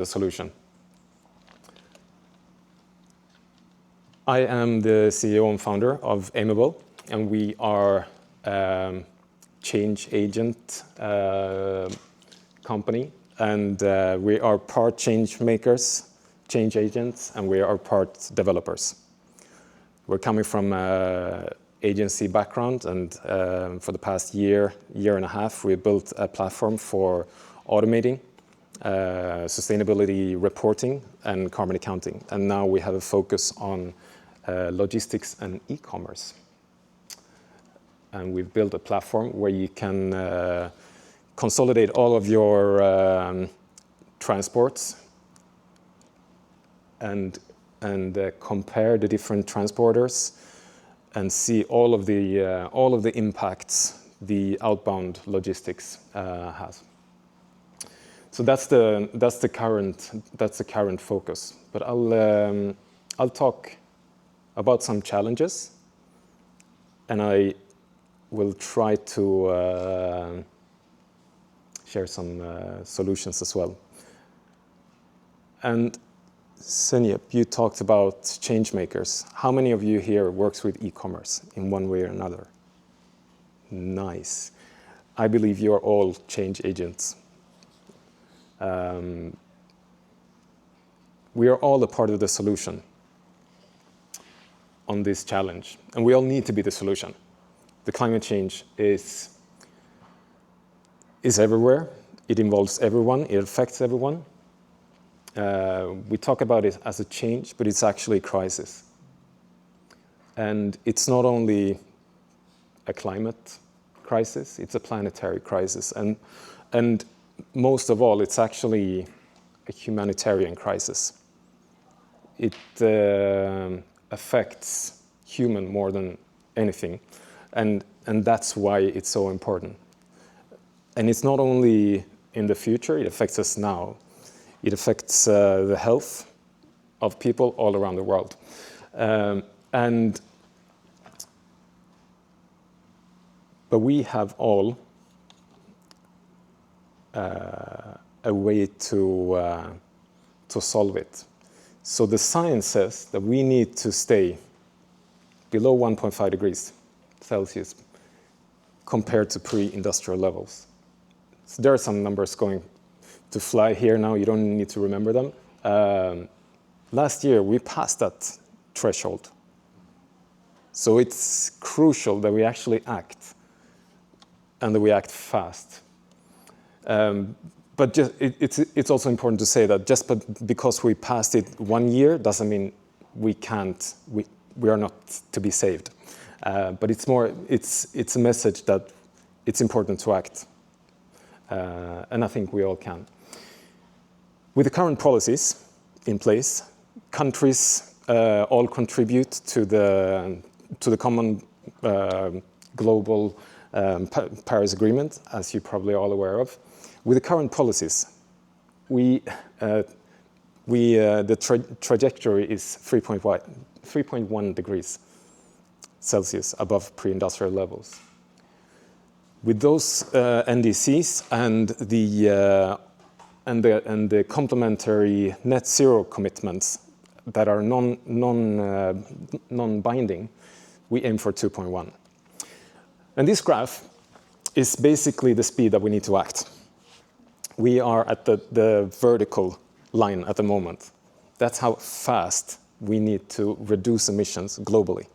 the solution. I am the CEO and founder of Aimabel, and we are change agent company, and we are part change makers, change agents, and we are part developers. We're coming from agency background, and for the past year and a half, we built a platform for automating sustainability reporting and carbon accounting. And now we have a focus on logistics and e-commerce. And we've built a platform where you can consolidate all of your transports and compare the different transporters and see all of the impacts the outbound logistics has. So that's the current focus. But I'll talk about some challenges, and I will try to share some solutions as well. And Senjep, you talked about change makers. How many of you here works with e-commerce in one way or another? Nice. I believe you're all change agents. We are all a part of the solution on this challenge, and we all need to be the solution. The climate change is everywhere. It involves everyone. It affects everyone. We talk about it as a change, but it's actually a crisis. And it's not only a climate crisis, it's a planetary crisis. And most of all, it's actually a humanitarian crisis. It affects human more than anything. And that's why it's so important. And it's not only in the future, it affects us now. It affects the health of people all around the world. But we have all a way to solve it. So the science says that we need to stay below 1.5 degrees Celsius compared to pre-industrial levels. So there are some numbers going to fly here now. You don't need to remember them. Last year, we passed that threshold. So it's crucial that we actually act, and that we act fast. But it's also important to say that just because we passed it 1 year doesn't mean we are not to be saved. But it's a message that it's important to act. And I think we all can. With the current policies in place, countries all contribute to the common global Paris Agreement, as you're probably all aware of. With the current policies, the trajectory is 3.1 degrees Celsius above pre-industrial levels. With those NDCs and the complementary net zero commitments that are non-binding, we aim for 2.1. And this graph is basically the speed that we need to act. We are at the vertical line at the moment. That's how fast we need to reduce emissions globally.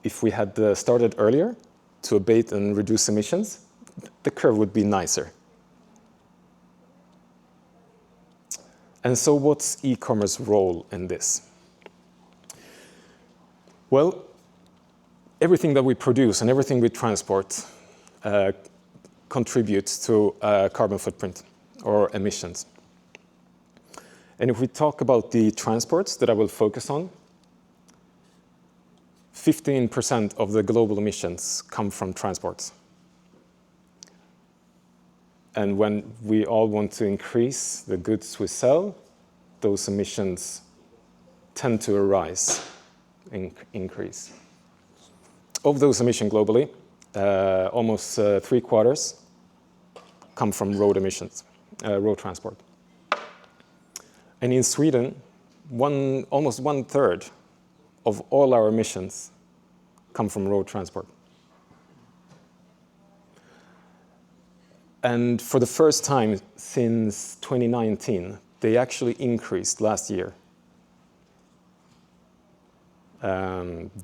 If we had started earlier to abate and reduce emissions, the curve would be nicer. And so what's e-commerce role in this? Well, everything that we produce and everything we transport contributes to carbon footprint or emissions. And if we talk about the transports that I will focus on, 15% of the global emissions come from transports. And when we all want to increase the goods we sell, those emissions tend to arise, increase. Of those emissions globally, almost 3/4 come from road emissions, road transport. And in Sweden, almost 1/3 of all our emissions come from road transport. And for the first time since 2019, they actually increased last year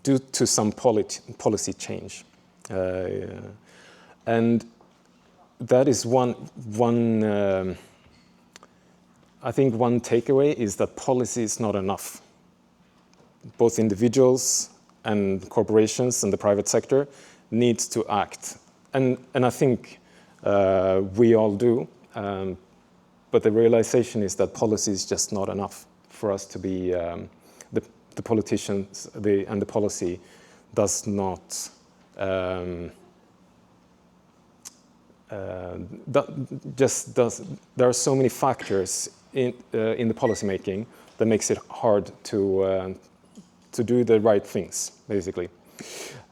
due to some policy change. And that is I think one takeaway is that policy is not enough. Both individuals and corporations and the private sector need to act. And I think we all do, but the realization is that policy is just not enough for us to be, the politicians and the policy does not, there are so many factors in the policy making that makes it hard to do the right things, basically.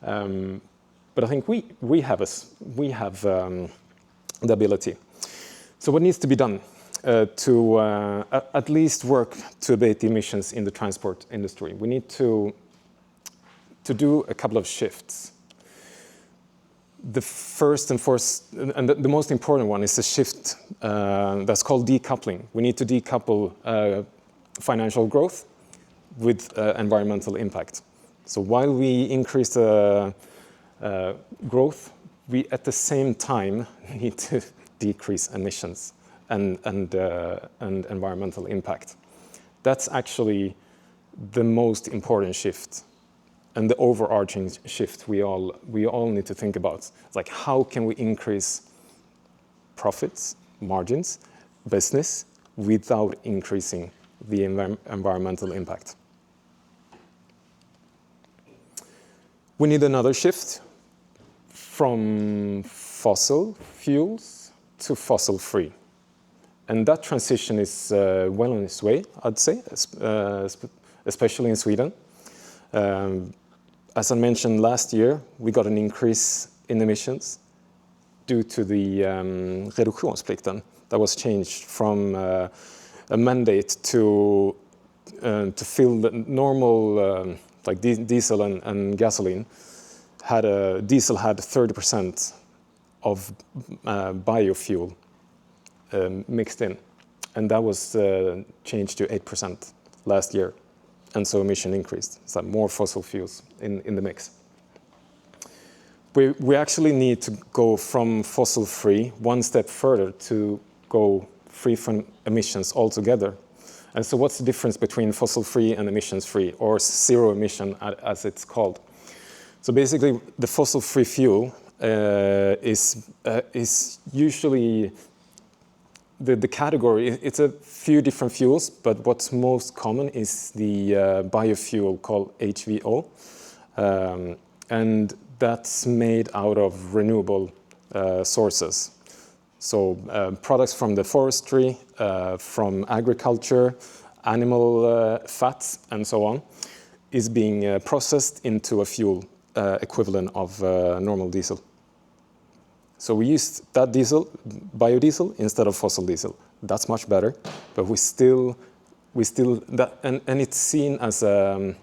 But I think we have the ability. So what needs to be done to at least work to abate the emissions in the transport industry? We need to do a couple of shifts. The first and the most important one is the shift that's called decoupling. We need to decouple financial growth with environmental impact. So while we increase the growth, we at the same time need to decrease emissions and environmental impact. That's actually the most important shift and the overarching shift we all need to think about. It's like, how can we increase profits, margins, business without increasing the environmental impact? We need another shift from fossil fuels to fossil-free. And that transition is well on its way, I'd say, especially in Sweden. As I mentioned last year, we got an increase in emissions due to the reduktionsplikten that was changed from a mandate to fill the normal, like diesel and gasoline. Diesel had 30% of biofuel mixed in, and that was changed to 8% last year, and so emission increased. So more fossil fuels in the mix. We actually need to go from fossil-free one step further to go free from emissions altogether. And so what's the difference between fossil-free and emissions-free, or zero emission as it's called? So basically, the fossil-free fuel is usually the category. It's a few different fuels, but what's most common is the biofuel called HVO, and that's made out of renewable sources. So products from the forestry, from agriculture, animal fats, and so on, is being processed into a fuel equivalent of normal diesel. So we used that diesel, biodiesel, instead of fossil diesel. That's much better, but we still that, and it's seen as a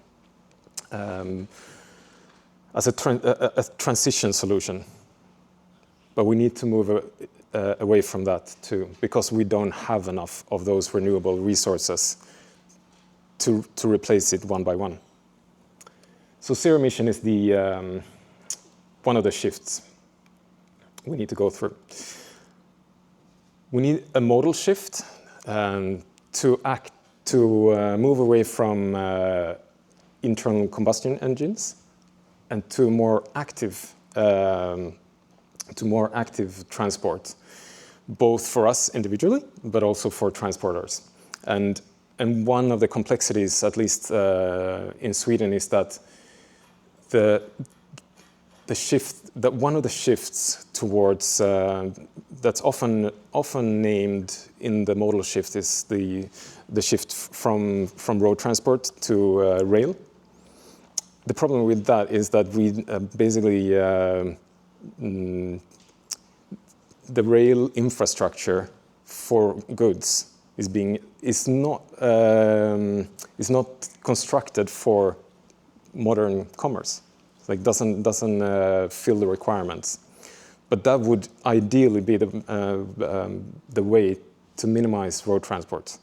transition solution. But we need to move away from that too, because we don't have enough of those renewable resources to replace it one by one. So zero emission is the one of the shifts we need to go through. We need a modal shift to move away from internal combustion engines and to more active transport, both for us individually, but also for transporters. And one of the complexities, at least in Sweden, is that one of the shifts towards that's often named in the modal shift is the shift from road transport to rail. The problem with that is that we basically the rail infrastructure for goods is not constructed for modern commerce. Like doesn't fill the requirements. But that would ideally be the way to minimize road transport.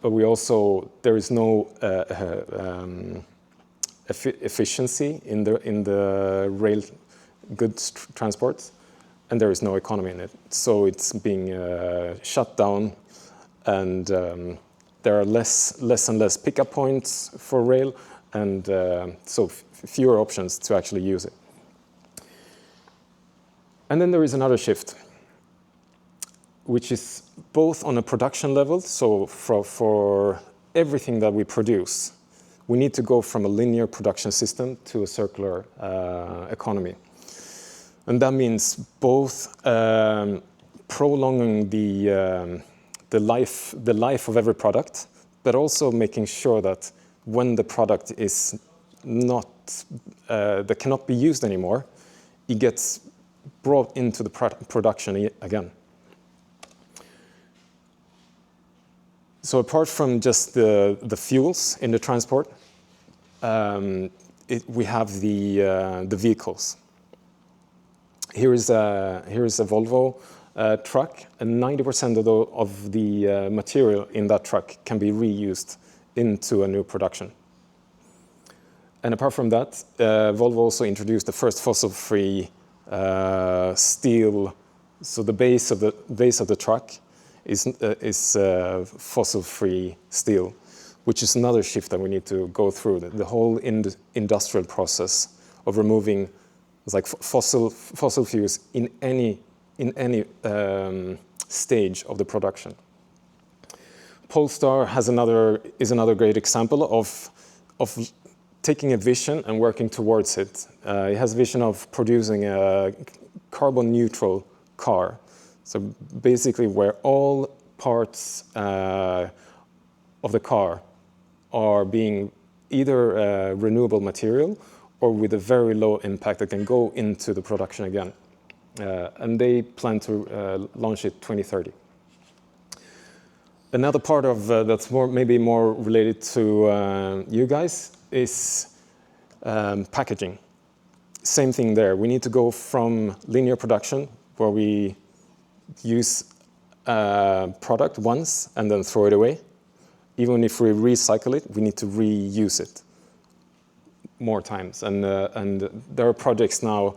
But there is no efficiency in the rail goods transport, and there is no economy in it. So it's being shut down, and there are less and less pickup points for rail, and so fewer options to actually use it. And then there is another shift, which is both on a production level, so for everything that we produce, we need to go from a linear production system to a circular economy. And that means both prolonging the life of every product, but also making sure that when the product is that cannot be used anymore, it gets brought into the production again. So apart from just the fuels in the transport, we have the vehicles. Here is a Volvo truck, and 90% of the material in that truck can be reused into a new production. And apart from that, Volvo also introduced the first fossil-free steel. So the base of the truck is fossil-free steel, which is another shift that we need to go through. The whole industrial process of removing like fossil fuels in any stage of the production. Polestar is another great example of taking a vision and working towards it. It has a vision of producing a carbon neutral car. So basically where all parts of the car are being either renewable material or with a very low impact that can go into the production again. And they plan to launch it 2030. Another part of that's maybe more related to you guys is packaging. Same thing there. We need to go from linear production, where we use a product once and then throw it away. Even if we recycle it, we need to reuse it more times. And there are projects now,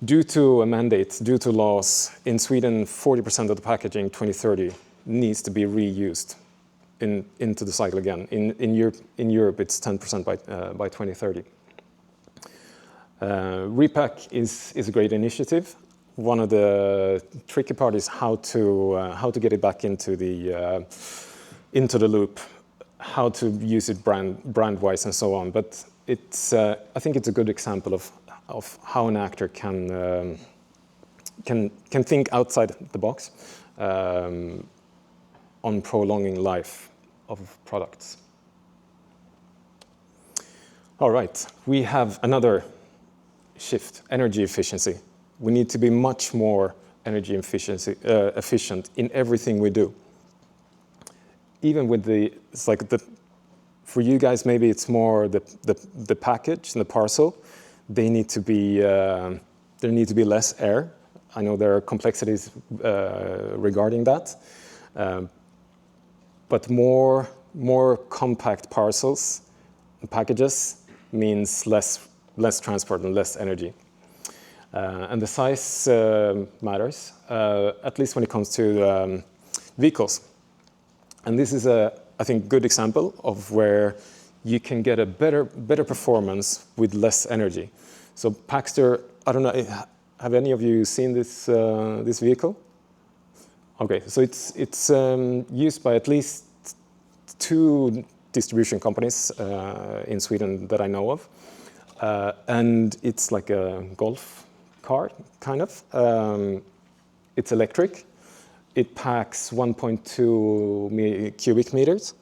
due to a mandate, due to laws, in Sweden, 40% of the packaging 2030 needs to be reused into the cycle again. In Europe, it's 10% by 2030. Repack is a great initiative. One of the tricky part is how to get it back into the loop, how to use it brand-wise and so on. But it's I think it's a good example of how an actor can think outside the box on prolonging life of products. All right, we have another shift: energy efficiency. We need to be much more energy efficient in everything we do. Even with for you guys, maybe it's more the package and the parcel. There need to be less air. I know there are complexities regarding that, but more compact parcels and packages means less transport and less energy. And the size matters, at least when it comes to vehicles. And this is I think, good example of where you can get a better performance with less energy. So Paxter, I don't know, have any of you seen this vehicle? Okay, so it's used by at least 2 distribution companies in Sweden that I know of. And it's like a golf car, kind of. It's electric. It packs 1.2 cubic meters,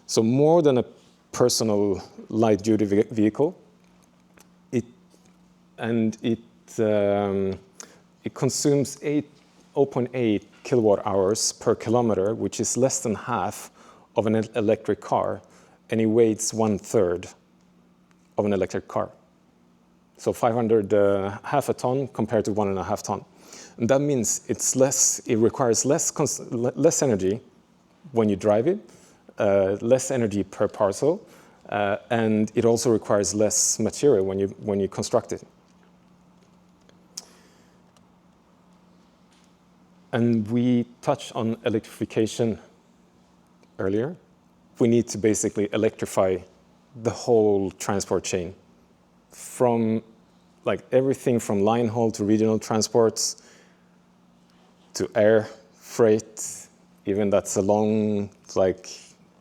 so more than a personal light-duty vehicle. It consumes 0.8 kilowatt hours per kilometer, which is less than half of an electric car, and it weighs 1/3 of an electric car. So 500, half a ton compared to 1.5 ton. And that means it requires less energy when you drive it, less energy per parcel, and it also requires less material when you construct it. And we touched on electrification earlier. We need to basically electrify the whole transport chain, from everything from line haul to regional transports to air freight, even that's a long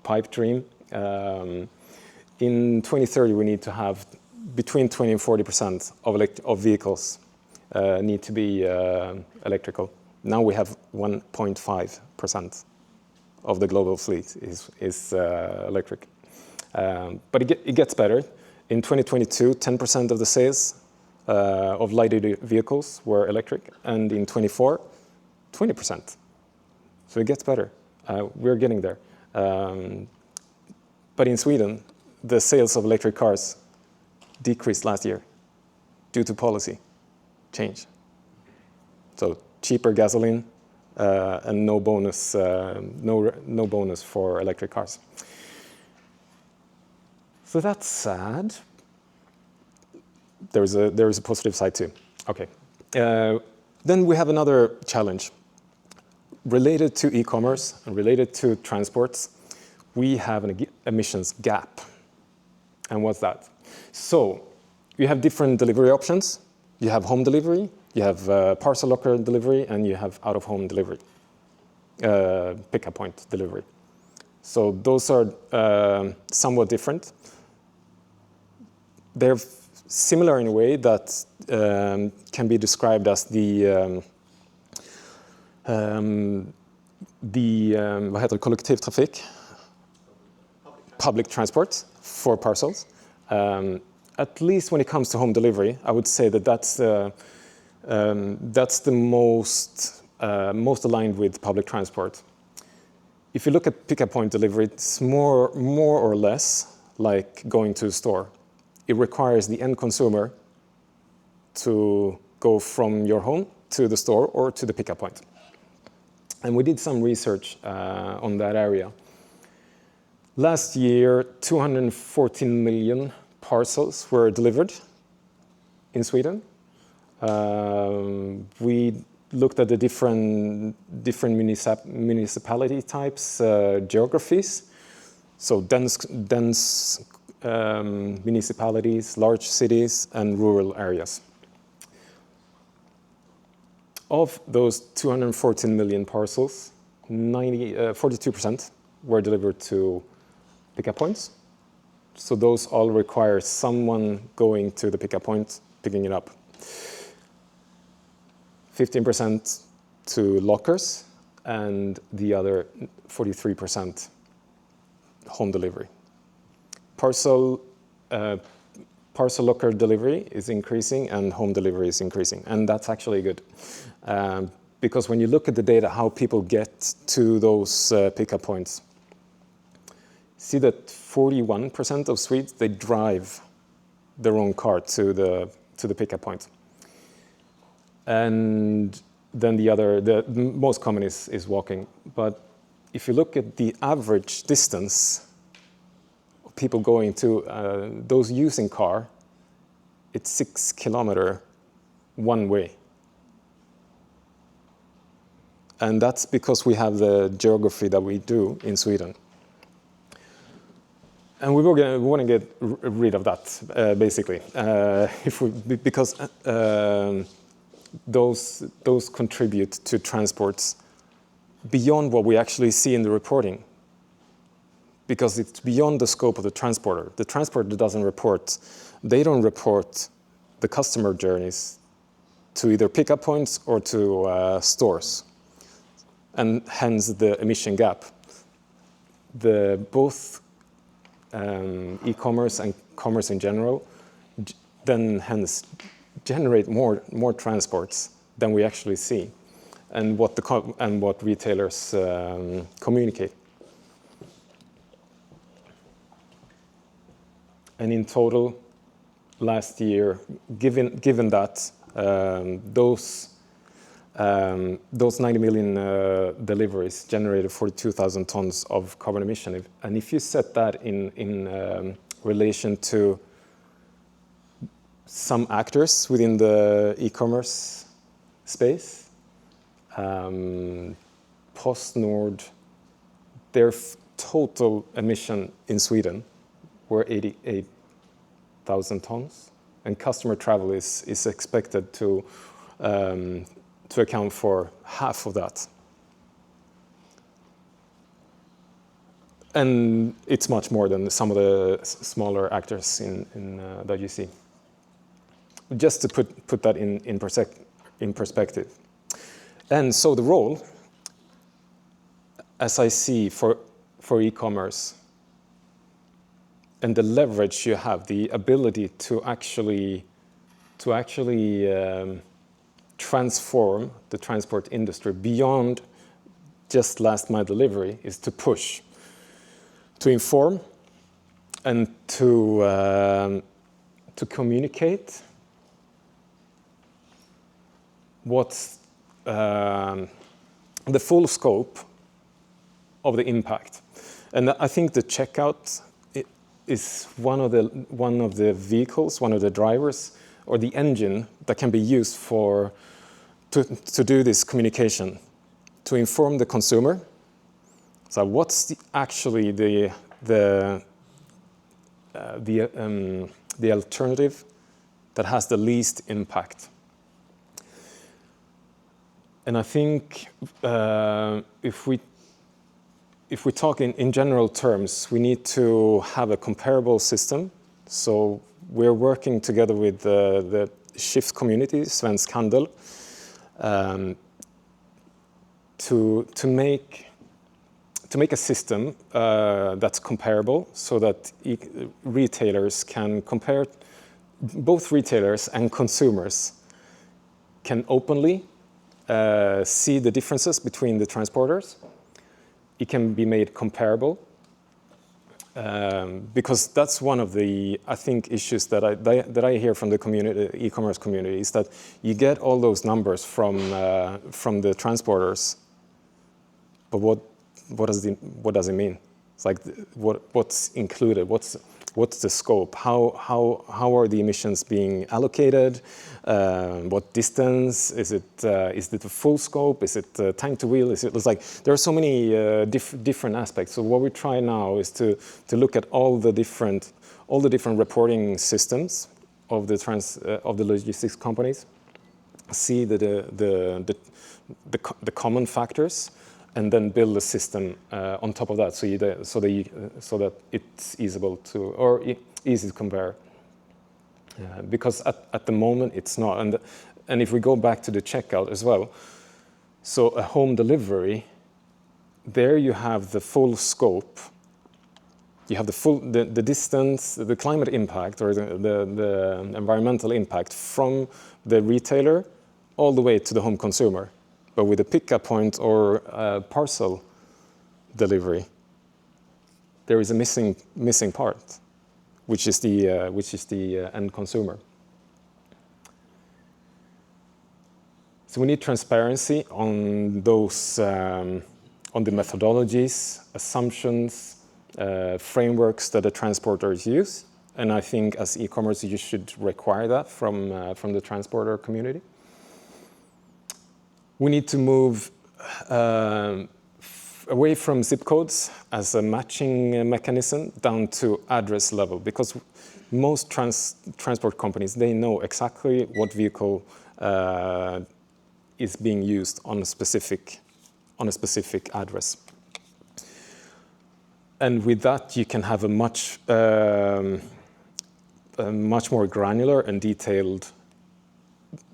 pipe dream. In 2030, we need to have between 20 and 40% of vehicles need to be electrical. Now we have 1.5% of the global fleet is electric. But it gets better. In 2022, 10% of the sales of light-duty vehicles were electric, and in 2024, 20%. So it gets better. We're getting there. But in Sweden, the sales of electric cars decreased last year due to policy change. So cheaper gasoline and no bonus for electric cars. So that's sad. There is a positive side too. Okay. Then we have another challenge related to e-commerce and related to transports. We have an emissions gap. And what's that? So you have different delivery options. You have home delivery, you have parcel locker delivery, and you have out-of-home delivery, pick-up point delivery. So those are somewhat different. They're similar in a way that can be described as kollektivtrafik, public transport for parcels. At least when it comes to home delivery, I would say that's the most aligned with public transport. If you look at pick-up point delivery, it's more or less like going to a store. It requires the end consumer to go from your home to the store or to the pick-up point. And we did some research on that area. Last year, 214 million parcels were delivered in Sweden. We looked at the different municipality types, geographies. So dense municipalities, large cities, and rural areas. Of those 214 million parcels, 42% were delivered to pick-up points. So those all require someone going to the pick-up point, picking it up. 15% to lockers, and the other 43% home delivery. Parcel locker delivery is increasing, and home delivery is increasing, and that's actually good. Because when you look at the data, how people get to those pick-up points, see that 41% of Swedes, they drive their own car to the pick-up point. And then the most common is walking. But if you look at the average distance of people going to those using car, it's 6 kilometers one way. And that's because we have the geography that we do in Sweden. And we want to get rid of that, basically, because those contribute to transports beyond what we actually see in the reporting, because it's beyond the scope of the transporter. The transporter doesn't report; they don't report the customer journeys to either pickup points or to stores, and hence the emission gap. Both e-commerce and commerce in general then hence generate more transports than we actually see, and what retailers communicate. And in total, last year, given that those 90 million deliveries generated 42,000 tons of carbon emission, and if you set that in relation to some actors within the e-commerce space, PostNord, their total emission in Sweden were 88,000 tons, and customer travel is expected to account for half of that. And it's much more than some of the smaller actors that you see. Just to put that in perspective. And so the role, as I see for e-commerce, and the leverage you have, the ability to actually transform the transport industry beyond just last mile delivery, is to push, to inform, and to communicate what's the full scope of the impact. And I think the checkout is one of the vehicles, one of the drivers, or the engine that can be used to do this communication, to inform the consumer. So what's actually the alternative that has the least impact? And I think if we talk in general terms, we need to have a comparable system. So we're working together with the Shift community, Svensk Handel, to make a system that's comparable, so that retailers can compare, both retailers and consumers can openly see the differences between the transporters. It can be made comparable, because that's one of the, I think, issues that I hear from the community, e-commerce community, is that you get all those numbers from the transporters, but what does it mean? It's like what's included? What's the scope? How are the emissions being allocated? What distance? Is it the full scope? Is it time to wheel? It's like there are so many different aspects. So what we try now is to look at all the different reporting systems of the logistics companies, see the common factors, and then build a system on top of that, so that it's easy to compare. Because at the moment it's not, and if we go back to the checkout as well, so a home delivery, there you have the full scope. You have the distance, the climate impact, or the environmental impact from the retailer all the way to the home consumer. But with a pickup point or parcel delivery, there is a missing part, which is the end consumer. So we need transparency on those, on the methodologies, assumptions, frameworks that the transporters use, and I think as e-commerce you should require that from the transporter community. We need to move away from zip codes as a matching mechanism down to address level, because most transport companies, they know exactly what vehicle is being used on a specific address. And with that, you can have a much more granular and detailed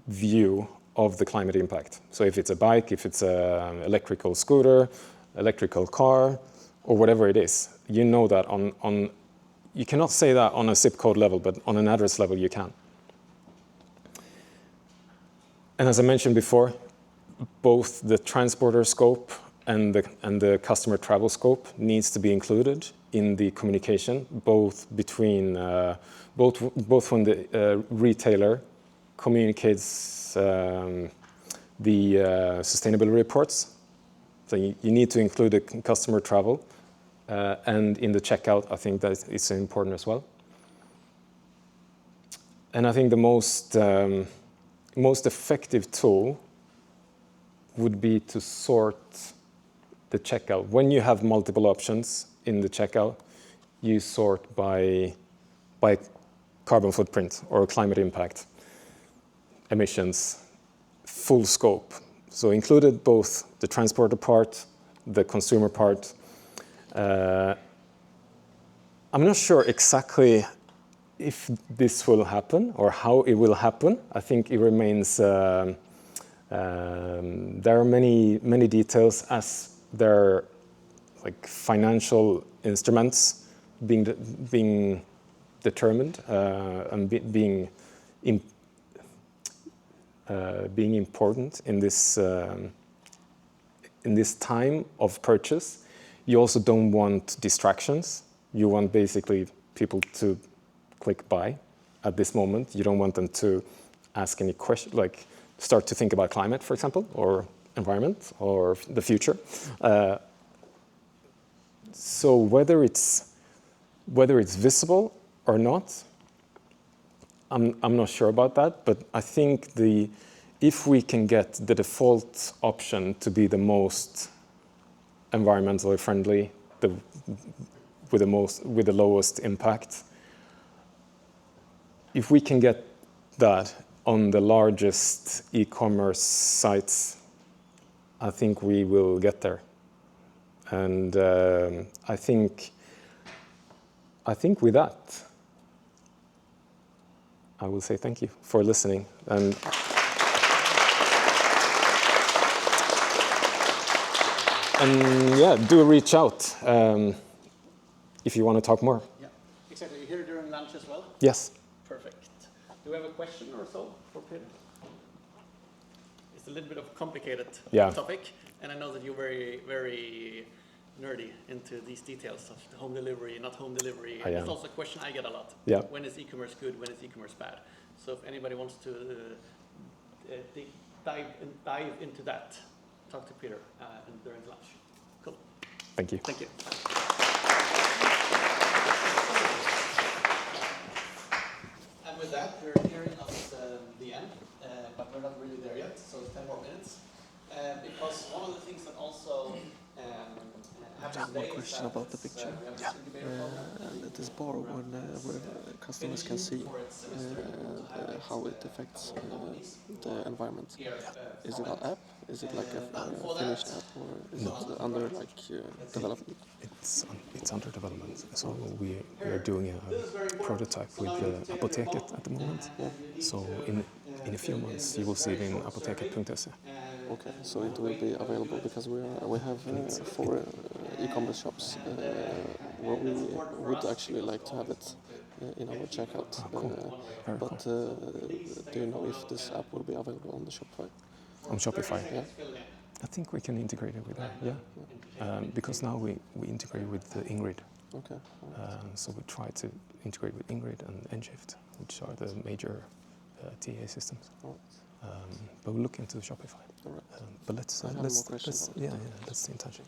view of the climate impact. So if it's a bike, if it's an electrical scooter, electrical car, or whatever it is, you know that you cannot say that on a zip code level, but on an address level you can. And as I mentioned before, both the transporter scope and the customer travel scope needs to be included in the communication, both between both when the retailer communicates the sustainability reports. So you need to include the customer travel, and in the checkout, I think that is important as well. And I think the most effective tool would be to sort the checkout. When you have multiple options in the checkout, you sort by carbon footprint or climate impact, emissions, full scope. So included both the transporter part, the consumer part. I'm not sure exactly if this will happen or how it will happen. I think it remains, there are many details as there are like financial instruments being determined and being important in this time of purchase. You also don't want distractions. You want basically people to click buy at this moment. You don't want them to ask any question, like start to think about climate, for example, or environment, or the future. So whether it's visible or not, I'm not sure about that. But I think if we can get the default option to be the most environmentally friendly, with the lowest impact, if we can get that on the largest e-commerce sites, I think we will get there. And I think with that, I will say thank you for listening. And yeah, do reach out if you want to talk more. Yeah, exactly. You're here during lunch as well? Yes. Perfect. Do we have a question or so for Peter? It's a little bit of a complicated topic, and I know that you're very, very nerdy into these details of the home delivery, not home delivery. It's also a question I get a lot. Yeah. When is e-commerce good? When is e-commerce bad? So if anybody wants to dive into that, talk to Peter during lunch. Cool. Thank you. Thank you. And with that, we're nearing us the end, but we're not really there yet, so it's 10 more minutes. Because one of the things that also happens today is question about the picture. And this bar where customers can see how it affects the environment. Is it an app? Is it like a finished app, or is it under development? It's under development. So we are doing a prototype with Apoteket at the moment. So in a few months you will see it in apoteket.se. Okay, so it will be available because we have 4 e-commerce shops where we would actually like to have it in our checkout. Cool. But do you know if this app will be available on the Shopify? On Shopify? Yeah. I think we can integrate it with that, because now we integrate with Ingrid. Okay. So we try to integrate with Ingrid and Enshift, which are the major TA systems. Right. But we'll look into Shopify. All right. But let's stay in touch.